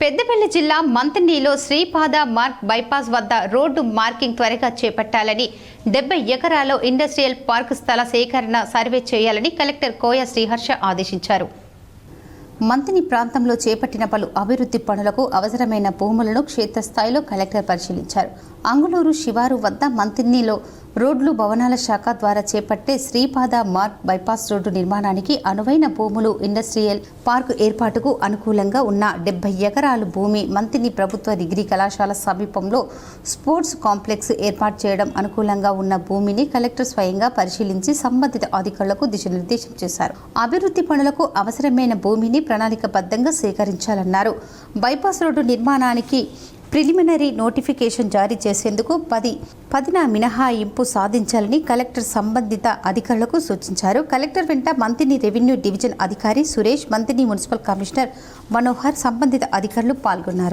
పెద్దపల్లి జిల్లా మంతనిలో శ్రీపాద మార్గ్ బైపాస్ వద్ద road marking త్వరగా చేపట్టాలని 70 ఎకరాల్లో ఇండస్ట్రియల్ పార్క్ స్థల సేకరణ సర్వే చేయాలని కలెక్టర్ కోయ శ్రీహర్ష ఆదేశించారు. మంతని ప్రాంతంలో చేపట్టిన పలు అభివృద్ధి పనులకు అవసరమైన భూములను క్షేత్రస్థాయిలో కలెక్టర్ పరిశీలించారు. అంగుళూరు శివారు వద్ద మంతనిలో రోడ్లు భవనాల శాఖ ద్వారా చేపట్టే శ్రీపాద మార్గ్ బైపాస్ రోడ్డు నిర్మాణానికి అనువైన భూములు ఇండస్ట్రియల్ పార్క్ ఏర్పాటుకు అనుకూలంగా ఉన్న 70 ఎకరాల భూమి మంతని ప్రభుత్వ డిగ్రీ కళాశాల సమీపంలో స్పోర్ట్స్ కాంప్లెక్స్ ఏర్పాటు చేయడం అనుకూలంగా ఉన్న భూమిని కలెక్టర్ స్వయంగా పరిశీలించి సంబంధిత అధికారులకు దిశానిర్దేశం చేశారు. అభివృద్ధి పనులకు అవసరమైన భూమిని ప్రణాళికబద్ధంగా సేకరించాలన్నారు. బైపాస్ రోడ్డు నిర్మాణానికి ప్రిలిమినరీ నోటిఫికేషన్ జారీ చేసేందుకు 10న మినహాయింపు సాధించాలని కలెక్టర్ సంబంధిత అధికారులకు సూచించారు. కలెక్టర్ వెంట మంతని రెవెన్యూ డివిజన్ అధికారి సురేష్, మంతని మున్సిపల్ కమిషనర్ మనోహర్, సంబంధిత అధికారులు పాల్గొన్నారు.